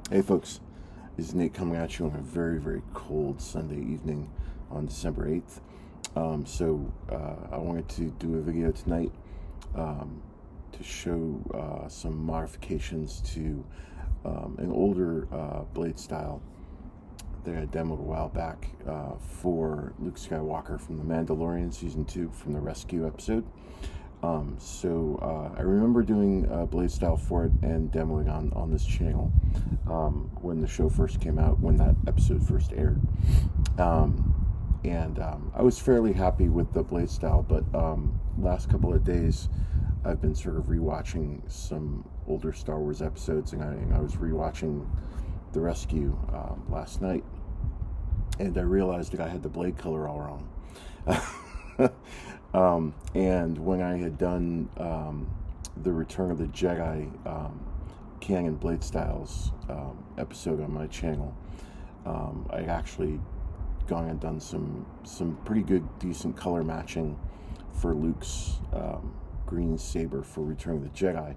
Hey folks, this is Nate coming at you on a very, very cold Sunday evening on December 8th. I wanted to do a video tonight to show some modifications to an older Bladestyle that I demoed a while back for Luke Skywalker from The Mandalorian Season 2 from the Rescue episode. I remember doing Bladestyle for it and demoing on this channel when the show first came out, when that episode first aired. I was fairly happy with the Bladestyle, but last couple of days I've been sort of rewatching some older Star Wars episodes, and I was rewatching The Rescue last night, and I realized that I had the blade color all wrong. And when I had done the Return of the Jedi Canon Bladestyles episode on my channel, I actually gone and done some pretty good, decent color matching for Luke's green saber for Return of the Jedi.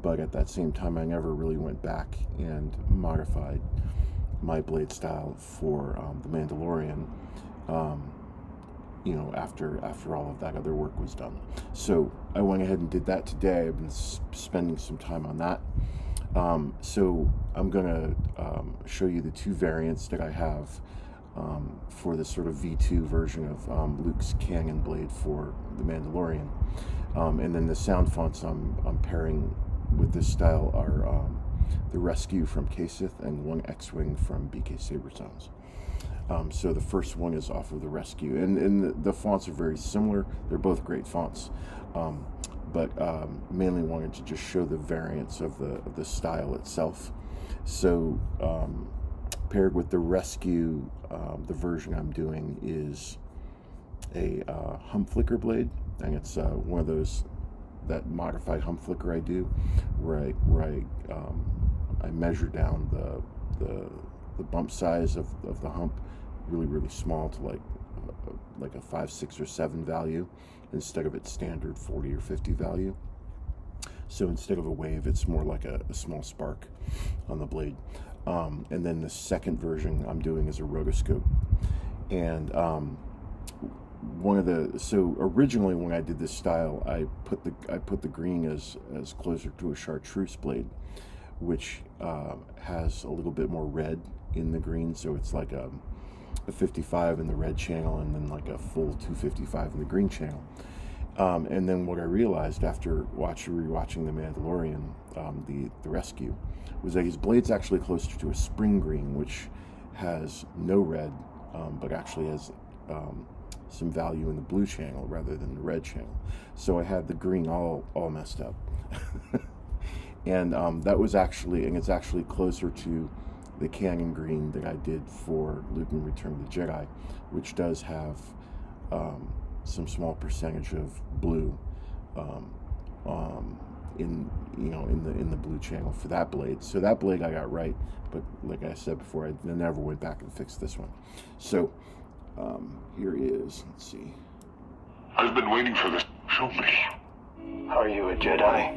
But at that same time, I never really went back and modified my Bladestyle for The Mandalorian. After all of that other work was done. So I went ahead and did that today. I've been spending some time on that. So I'm going to show you the two variants that I have for this sort of V2 version of Luke's Canyon blade for The Mandalorian. And then the sound fonts I'm pairing with this style are the Rescue from Kasith and one X-Wing from BK Saber Sounds. So the first one is off of the Rescue, and the fonts are very similar. They're both great fonts, but mainly wanted to just show the variants of the style itself. So paired with the Rescue, the version I'm doing is a hum flicker blade, and it's one of those, that modified hum flicker I do, where I measure down the bump size of the hump really small to like a 5, 6, or 7 value instead of its standard 40 or 50 value. So instead of a wave, it's more like a small spark on the blade. And then the second version I'm doing is a rotoscope. And so originally when I did this style, I put the green as closer to a chartreuse blade, which has a little bit more red in the green, so it's like a 55 in the red channel and then like a full 255 in the green channel. And then what I realized after rewatching The Mandalorian, the Rescue, was that his blade's actually closer to a spring green, which has no red, but actually has some value in the blue channel rather than the red channel. So I had the green all messed up. And it's actually closer to the Canyon green that I did for Luke in Return of the Jedi, which does have some small percentage of blue in the blue channel for that blade. So that blade I got right, but like I said before, I never went back and fixed this one. So here is, let's see. I've been waiting for this. Show me. Are you a Jedi?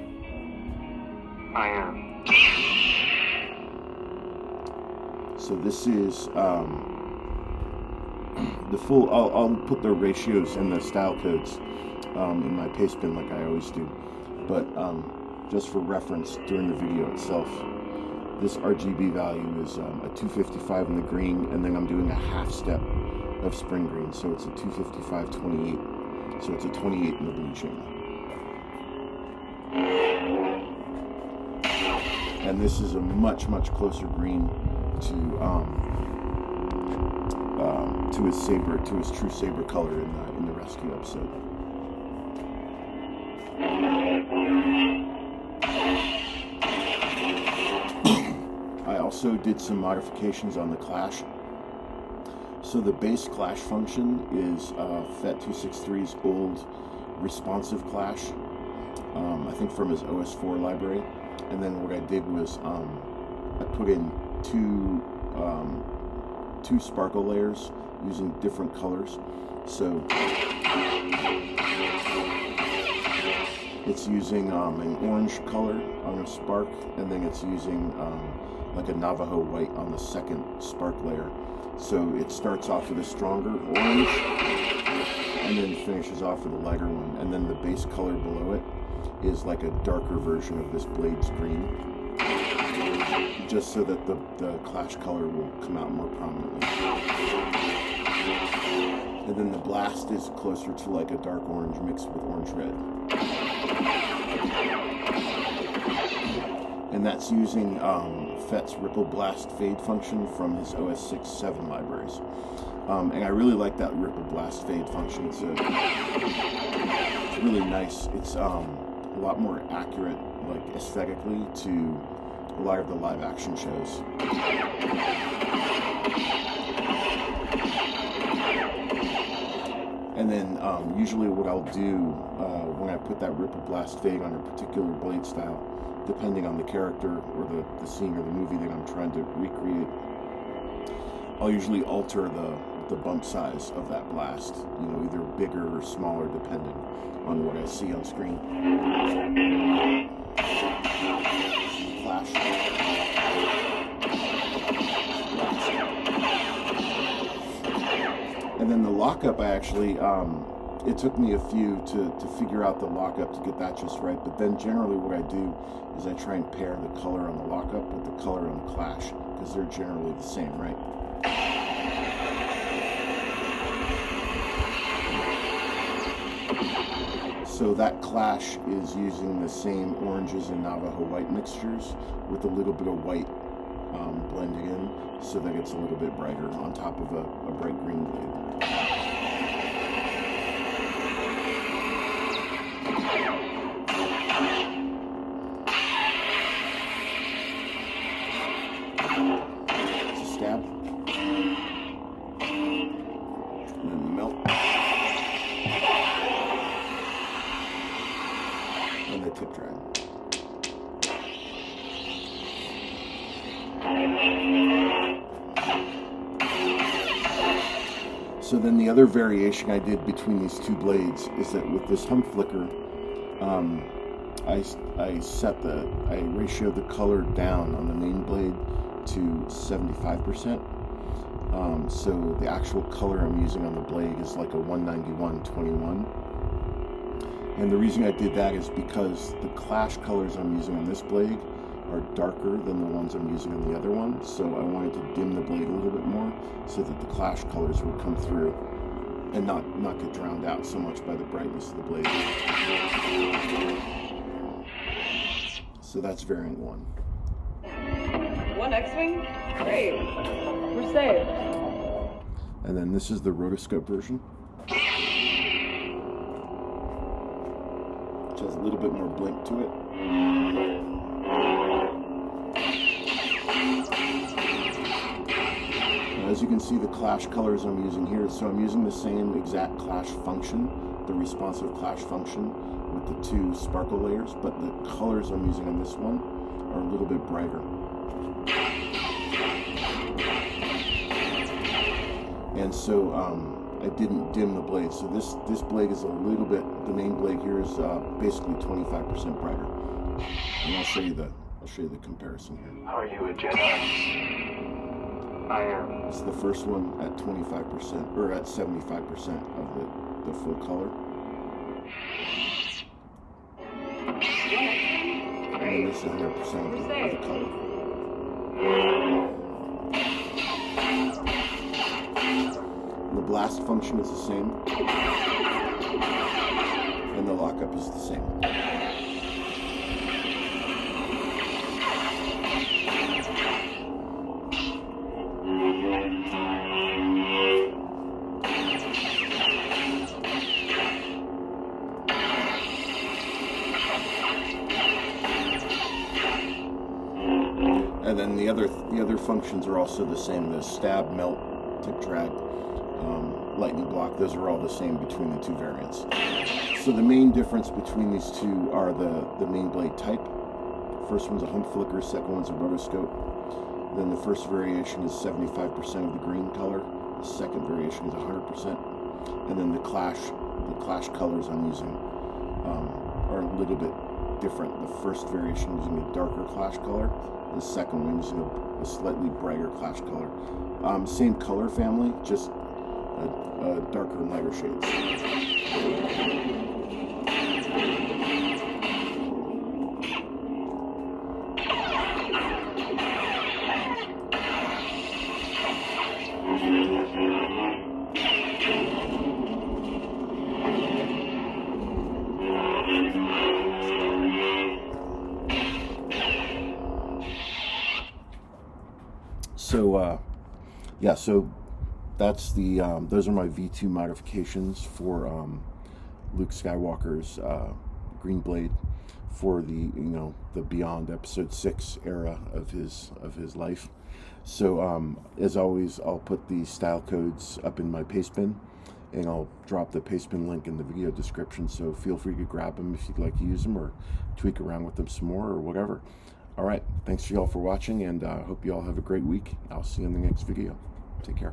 I am. So this is the full, I'll put the ratios and the style codes in my paste bin like I always do. But just for reference, during the video itself, this RGB value is a 255 in the green, and then I'm doing a half step of spring green, so it's a 255 28. So it's a 28 in the blue channel. And this is a much closer green to his saber, to his true saber color in the Rescue episode. I also did some modifications on the clash. So the base clash function is FET263's old responsive clash, I think from his OS4 library. And then what I did was I put in two sparkle layers using different colors. So it's using an orange color on a spark, and then it's using like a Navajo white on the second spark layer. So it starts off with a stronger orange and then finishes off with a lighter one. And then the base color below it is like a darker version of this blade's green, just so that the clash color will come out more prominently. And then the blast is closer to like a dark orange mixed with orange red. And that's using Fett's Ripple Blast Fade function from his OS 6.7 libraries. And I really like that Ripple Blast Fade function. It's really nice. It's a lot more accurate, like aesthetically, to a lot of the live action shows. And then usually what I'll do when I put that Ripple Blast Fade on a particular blade style, depending on the character or the scene or the movie that I'm trying to recreate, I'll usually alter the bump size of that blast, you know, either bigger or smaller depending on what I see on screen. Flash. And then the lockup, I actually, it took me a few to figure out the lockup to get that just right, but then generally what I do is I try and pair the color on the lockup with the color on the clash, because they're generally the same, right? So that clash is using the same oranges and Navajo white mixtures with a little bit of white blending in, so that it's a little bit brighter on top of a bright green blade. It's a stab. And then the melt. And the tip drag. So then the other variation I did between these two blades is that with this hump flicker, I ratioed the color down on the main blade to 75%. So the actual color I'm using on the blade is like a 191/21. And the reason I did that is because the clash colors I'm using on this blade are darker than the ones I'm using on the other one, so I wanted to dim the blade a little bit more so that the clash colors would come through and not get drowned out so much by the brightness of the blade. So that's variant 1. One X-Wing? Great. We're safe. And then this is the rotoscope version, which has a little bit more blink to it. As you can see, the clash colors I'm using here, so I'm using the same exact clash function, the responsive clash function with the two sparkle layers, but the colors I'm using on this one are a little bit brighter. And so I didn't dim the blade, so this blade is a little bit, the main blade here is basically 25% brighter. And I'll show you the comparison here. Are you a Jedi? I am. It's the first one at 25%, or at 75% of the full color. And then this is 100% of the color. And the blast function is the same. And the lockup is the same. And then the other functions are also the same. The stab, melt, tip drag, lightning block, those are all the same between the two variants. So the main difference between these two are the main blade type. First one's a hump flicker, second one's a rotoscope. Then the first variation is 75% of the green color, the second variation is 100%. And then the clash colors I'm using are a little bit different. The first variation using a darker clash color, the second one using a slightly brighter clash color. Same color family, just darker and lighter shades. So yeah, so that's the those are my V2 modifications for Luke Skywalker's green blade for the the Beyond Episode 6 era of his life. So as always, I'll put the style codes up in my paste bin, and I'll drop the paste bin link in the video description, so feel free to grab them if you'd like to use them or tweak around with them some more or whatever. All right, thanks for y'all for watching, and I hope you all have a great week. I'll see you in the next video. Take care.